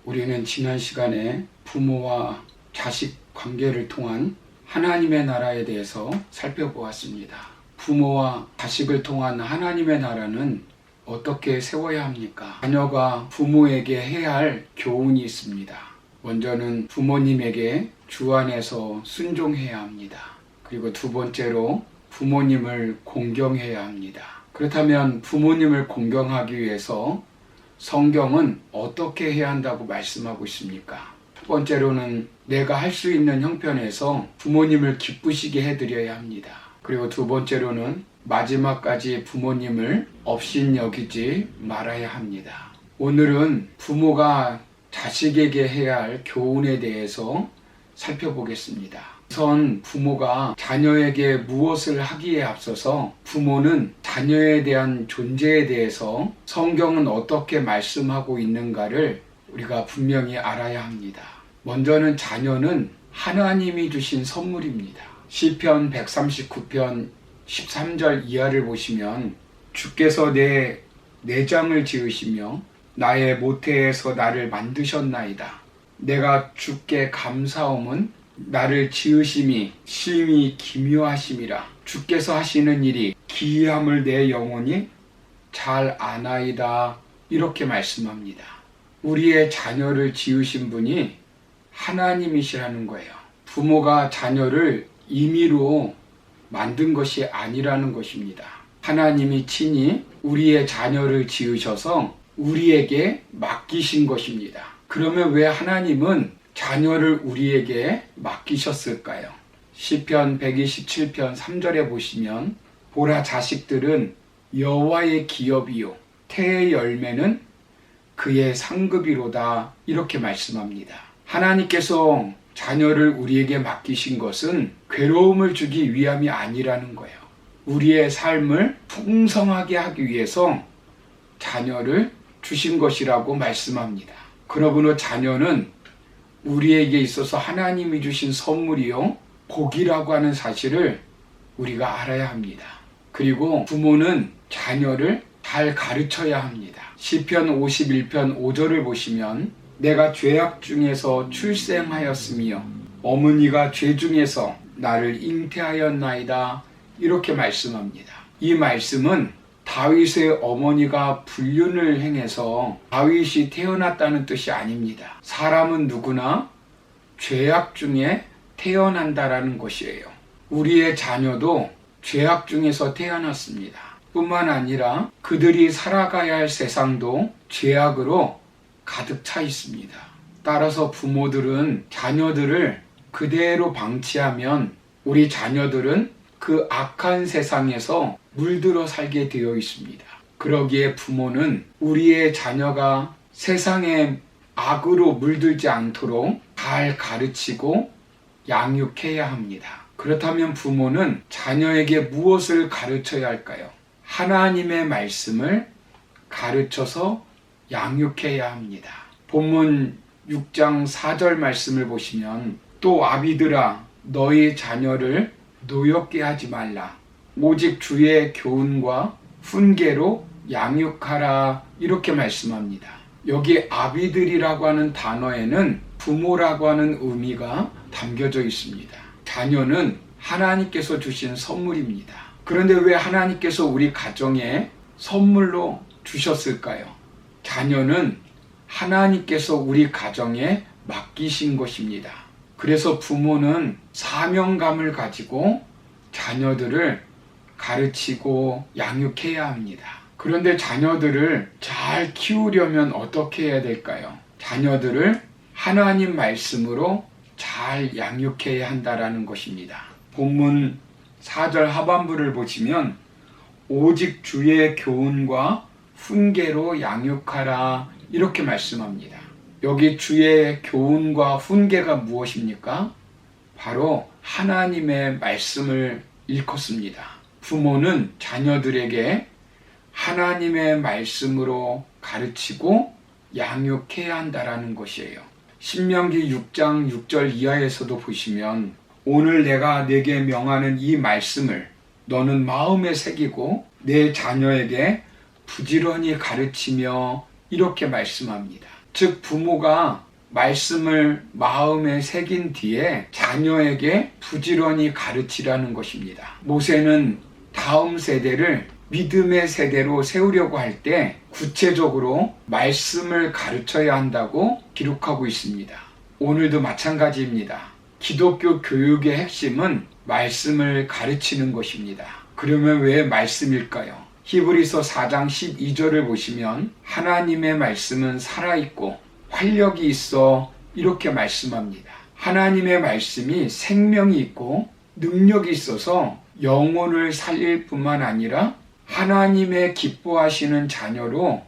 우리는 지난 시간에 부모와 자식 관계를 통한 하나님의 나라에 대해서 살펴보았습니다. 부모와 자식을 통한 하나님의 나라는 어떻게 세워야 합니까? 자녀가 부모에게 해야 할 교훈이 있습니다. 먼저는 부모님에게 주 안에서 순종해야 합니다. 그리고 두 번째로 부모님을 공경해야 합니다. 그렇다면 부모님을 공경하기 위해서 성경은 어떻게 해야 한다고 말씀하고 있습니까? 첫 번째로는 내가 할 수 있는 형편에서 부모님을 기쁘시게 해드려야 합니다. 그리고 두 번째로는 마지막까지 부모님을 업신여기지 말아야 합니다. 오늘은 부모가 자식에게 해야 할 교훈에 대해서 살펴보겠습니다. 우선 부모가 자녀에게 무엇을 하기에 앞서서 부모는 자녀에 대한 존재에 대해서 성경은 어떻게 말씀하고 있는가를 우리가 분명히 알아야 합니다. 먼저는 자녀는 하나님이 주신 선물입니다. 시편 139편 13절 이하를 보시면 주께서 내 내장을 지으시며 나의 모태에서 나를 만드셨나이다. 내가 주께 감사함은 나를 지으심이 심히 기묘하심이라. 주께서 하시는 일이 기이함을 내 영혼이 잘 아나이다. 이렇게 말씀합니다. 우리의 자녀를 지으신 분이 하나님이시라는 거예요. 부모가 자녀를 임의로 만든 것이 아니라는 것입니다. 하나님이 친히 우리의 자녀를 지으셔서 우리에게 맡기신 것입니다. 그러면 왜 하나님은 자녀를 우리에게 맡기셨을까요? 시편 127편 3절에 보시면 보라 자식들은 여호와의 기업이요 태의 열매는 그의 상급이로다. 이렇게 말씀합니다. 하나님께서 자녀를 우리에게 맡기신 것은 괴로움을 주기 위함이 아니라는 거예요. 우리의 삶을 풍성하게 하기 위해서 자녀를 주신 것이라고 말씀합니다. 그러므로 자녀는 우리에게 있어서 하나님이 주신 선물이요 복이라고 하는 사실을 우리가 알아야 합니다. 그리고 부모는 자녀를 잘 가르쳐야 합니다. 시편 51편 5절을 보시면 내가 죄악 중에서 출생하였으며 어머니가 죄 중에서 나를 잉태하였나이다. 이렇게 말씀합니다. 이 말씀은 다윗의 어머니가 불륜을 행해서 다윗이 태어났다는 뜻이 아닙니다. 사람은 누구나 죄악 중에 태어난다라는 것이에요. 우리의 자녀도 죄악 중에서 태어났습니다. 뿐만 아니라 그들이 살아가야 할 세상도 죄악으로 가득 차 있습니다. 따라서 부모들은 자녀들을 그대로 방치하면 우리 자녀들은 그 악한 세상에서 물들어 살게 되어 있습니다. 그러기에 부모는 우리의 자녀가 세상의 악으로 물들지 않도록 잘 가르치고 양육해야 합니다. 그렇다면 부모는 자녀에게 무엇을 가르쳐야 할까요? 하나님의 말씀을 가르쳐서 양육해야 합니다. 본문 6장 4절 말씀을 보시면 또 아비들아 너희 자녀를 노엽게 하지 말라. 오직 주의 교훈과 훈계로 양육하라. 이렇게 말씀합니다. 여기 아비들이라고 하는 단어에는 부모라고 하는 의미가 담겨져 있습니다. 자녀는 하나님께서 주신 선물입니다. 그런데 왜 하나님께서 우리 가정에 선물로 주셨을까요? 자녀는 하나님께서 우리 가정에 맡기신 것입니다. 그래서 부모는 사명감을 가지고 자녀들을 가르치고 양육해야 합니다. 그런데 자녀들을 잘 키우려면 어떻게 해야 될까요? 자녀들을 하나님 말씀으로 잘 양육해야 한다라는 것입니다. 본문 4절 하반부를 보시면 오직 주의 교훈과 훈계로 양육하라. 이렇게 말씀합니다. 여기 주의 교훈과 훈계가 무엇입니까? 바로 하나님의 말씀을 일컫습니다. 부모는 자녀들에게 하나님의 말씀으로 가르치고 양육해야 한다라는 것이에요. 신명기 6장 6절 이하에서도 보시면 오늘 내가 네게 명하는 이 말씀을 너는 마음에 새기고 내 자녀에게 부지런히 가르치며 이렇게 말씀합니다. 즉 부모가 말씀을 마음에 새긴 뒤에 자녀에게 부지런히 가르치라는 것입니다. 모세는 다음 세대를 믿음의 세대로 세우려고 할 때 구체적으로 말씀을 가르쳐야 한다고 기록하고 있습니다. 오늘도 마찬가지입니다. 기독교 교육의 핵심은 말씀을 가르치는 것입니다. 그러면 왜 말씀일까요? 히브리서 4장 12절을 보시면 하나님의 말씀은 살아있고 활력이 있어 이렇게 말씀합니다. 하나님의 말씀이 생명이 있고 능력이 있어서 영혼을 살릴 뿐만 아니라 하나님의 기뻐하시는 자녀로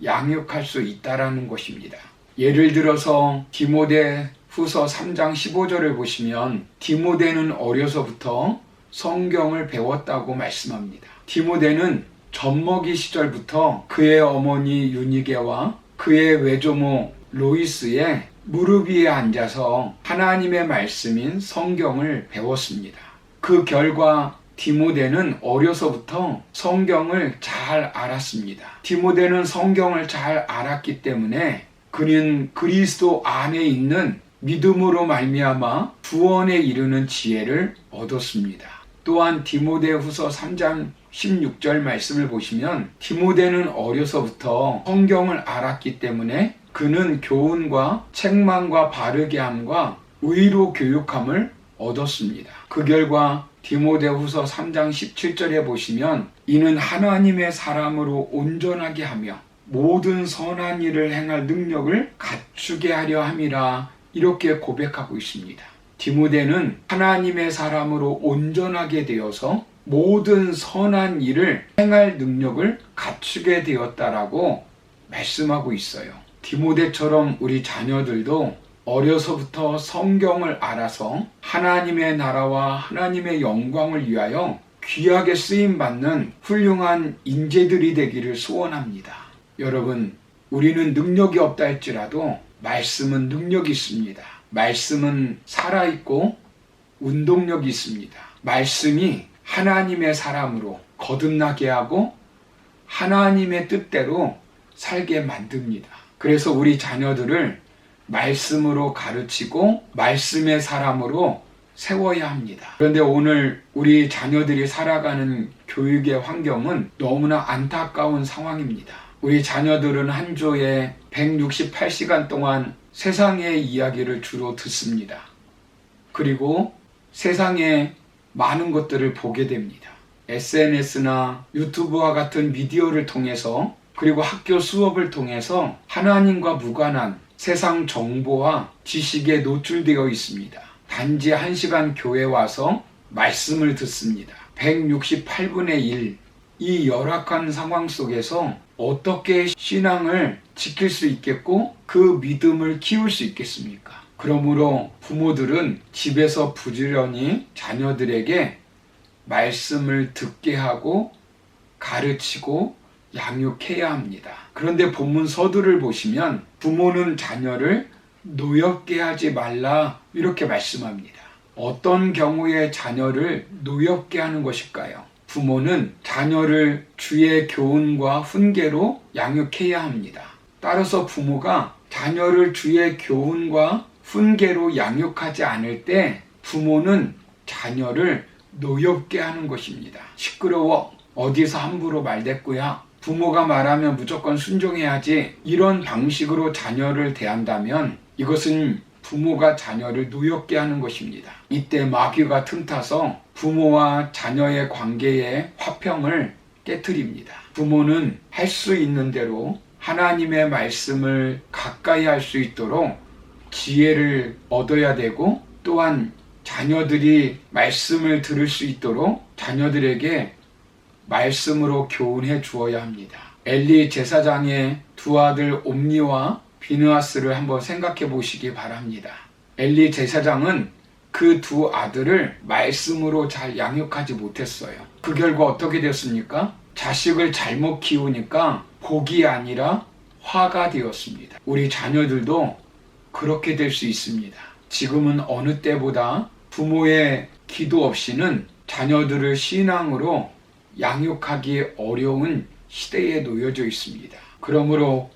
양육할 수 있다라는 것입니다. 예를 들어서 디모데후서 3장 15절을 보시면 디모데는 어려서부터 성경을 배웠다고 말씀합니다. 디모데는 젖먹이 시절부터 그의 어머니 유니게와 그의 외조모 로이스의 무릎 위에 앉아서 하나님의 말씀인 성경을 배웠습니다. 그 결과 디모데는 어려서부터 성경을 잘 알았습니다. 디모데는 성경을 잘 알았기 때문에 그는 그리스도 안에 있는 믿음으로 말미암아 구원에 이르는 지혜를 얻었습니다. 또한 디모데후서 3장 16절 말씀을 보시면 디모데는 어려서부터 성경을 알았기 때문에 그는 교훈과 책망과 바르게 함과 의로 교육함을 얻었습니다. 그 결과 디모데후서 3장 17절에 보시면 이는 하나님의 사람으로 온전하게 하며 모든 선한 일을 행할 능력을 갖추게 하려 함이라 이렇게 고백하고 있습니다. 디모데는 하나님의 사람으로 온전하게 되어서 모든 선한 일을 행할 능력을 갖추게 되었다라고 말씀하고 있어요. 디모데처럼 우리 자녀들도 어려서부터 성경을 알아서 하나님의 나라와 하나님의 영광을 위하여 귀하게 쓰임받는 훌륭한 인재들이 되기를 소원합니다. 여러분, 우리는 능력이 없다 할지라도 말씀은 능력이 있습니다. 말씀은 살아있고 운동력이 있습니다. 말씀이 하나님의 사람으로 거듭나게 하고 하나님의 뜻대로 살게 만듭니다. 그래서 우리 자녀들을 말씀으로 가르치고 말씀의 사람으로 세워야 합니다. 그런데 오늘 우리 자녀들이 살아가는 교육의 환경은 너무나 안타까운 상황입니다. 우리 자녀들은 한 주에 168시간 동안 세상의 이야기를 주로 듣습니다. 그리고 세상의 많은 것들을 보게 됩니다. SNS나 유튜브와 같은 미디어를 통해서 그리고 학교 수업을 통해서 하나님과 무관한 세상 정보와 지식에 노출되어 있습니다. 단지 1시간 교회 와서 말씀을 듣습니다. 168분의 1. 이 열악한 상황 속에서 어떻게 신앙을 지킬 수 있겠고 그 믿음을 키울 수 있겠습니까? 그러므로 부모들은 집에서 부지런히 자녀들에게 말씀을 듣게 하고 가르치고 양육해야 합니다. 그런데 본문 서두를 보시면 부모는 자녀를 노엽게 하지 말라 이렇게 말씀합니다. 어떤 경우에 자녀를 노엽게 하는 것일까요? 부모는 자녀를 주의 교훈과 훈계로 양육해야 합니다. 따라서 부모가 자녀를 주의 교훈과 훈계로 양육하지 않을 때 부모는 자녀를 노엽게 하는 것입니다. 시끄러워, 어디서 함부로 말댔구야, 부모가 말하면 무조건 순종해야지, 이런 방식으로 자녀를 대한다면 이것은 부모가 자녀를 노엽게 하는 것입니다. 이때 마귀가 틈타서 부모와 자녀의 관계의 화평을 깨트립니다. 부모는 할 수 있는 대로 하나님의 말씀을 가까이 할 수 있도록 지혜를 얻어야 되고, 또한 자녀들이 말씀을 들을 수 있도록 자녀들에게 말씀으로 교훈해 주어야 합니다. 엘리 제사장의 두 아들 옴니와 비느하스를 한번 생각해 보시기 바랍니다. 엘리 제사장은 그 두 아들을 말씀으로 잘 양육하지 못했어요. 그 결과 어떻게 됐습니까? 자식을 잘못 키우니까 복이 아니라 화가 되었습니다. 우리 자녀들도 그렇게 될 수 있습니다. 지금은 어느 때보다 부모의 기도 없이는 자녀들을 신앙으로 양육하기 어려운 시대에 놓여져 있습니다. 그러므로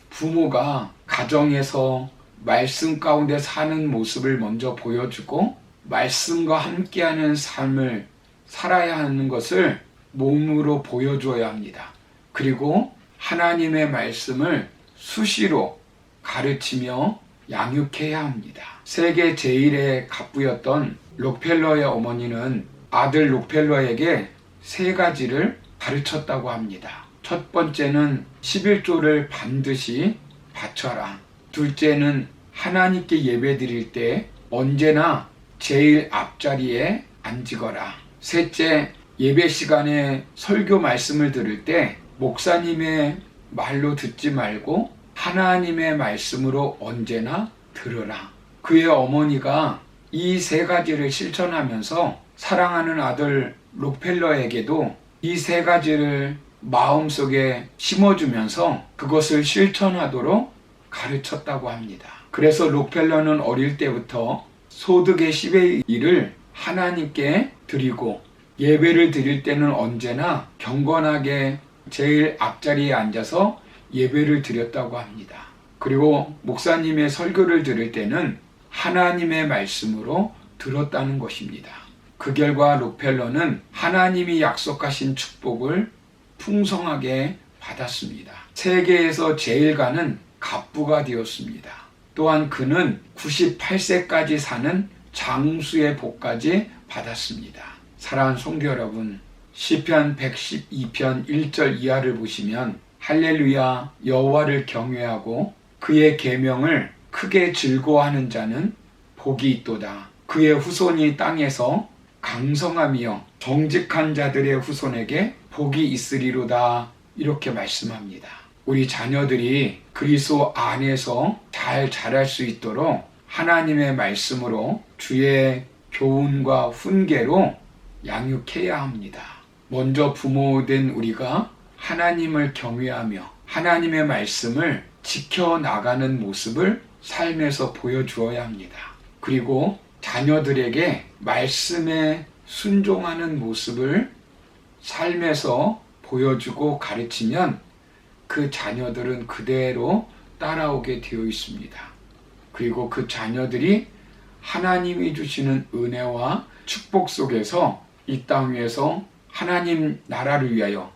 부모가 가정에서 말씀 가운데 사는 모습을 먼저 보여주고 말씀과 함께하는 삶을 살아야 하는 것을 몸으로 보여줘야 합니다. 그리고 하나님의 말씀을 수시로 가르치며 양육해야 합니다. 세계 제1의 갑부였던 록펠러의 어머니는 아들 록펠러에게 3가지를 가르쳤다고 합니다. 첫 번째는 11조를 반드시 바쳐라. 둘째는 하나님께 예배드릴 때 언제나 제일 앞자리에 앉으거라. 셋째, 예배 시간에 설교 말씀을 들을 때 목사님의 말로 듣지 말고 하나님의 말씀으로 언제나 들으라. 그의 어머니가 이 3가지를 실천하면서 사랑하는 아들 록펠러에게도 이 3가지를 마음속에 심어주면서 그것을 실천하도록 가르쳤다고 합니다. 그래서 록펠러는 어릴 때부터 소득의 10의 1을 하나님께 드리고 예배를 드릴 때는 언제나 경건하게 제일 앞자리에 앉아서 예배를 드렸다고 합니다. 그리고 목사님의 설교를 들을 때는 하나님의 말씀으로 들었다는 것입니다. 그 결과 록펠러는 하나님이 약속하신 축복을 풍성하게 받았습니다. 세계에서 제일 가는 갑부가 되었습니다. 또한 그는 98세까지 사는 장수의 복까지 받았습니다. 사랑하는 성도 여러분, 시편 112편 1절 이하를 보시면 할렐루야 여호와를 경외하고 그의 계명을 크게 즐거워하는 자는 복이 있도다. 그의 후손이 땅에서 강성하며 정직한 자들의 후손에게 복이 있으리로다. 이렇게 말씀합니다. 우리 자녀들이 그리스도 안에서 잘 자랄 수 있도록 하나님의 말씀으로 주의 교훈과 훈계로 양육해야 합니다. 먼저 부모된 우리가 하나님을 경외하며 하나님의 말씀을 지켜나가는 모습을 삶에서 보여주어야 합니다. 그리고 자녀들에게 말씀에 순종하는 모습을 삶에서 보여주고 가르치면 그 자녀들은 그대로 따라오게 되어 있습니다. 그리고 그 자녀들이 하나님이 주시는 은혜와 축복 속에서 이 땅 위에서 하나님 나라를 위하여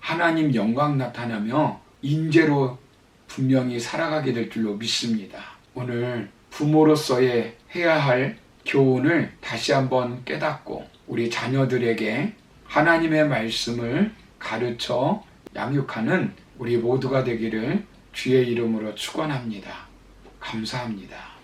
하나님 영광 나타나며 인재로 분명히 살아가게 될 줄로 믿습니다. 오늘 부모로서의 해야 할 교훈을 다시 한번 깨닫고 우리 자녀들에게 하나님의 말씀을 가르쳐 양육하는 우리 모두가 되기를 주의 이름으로 축원합니다. 감사합니다.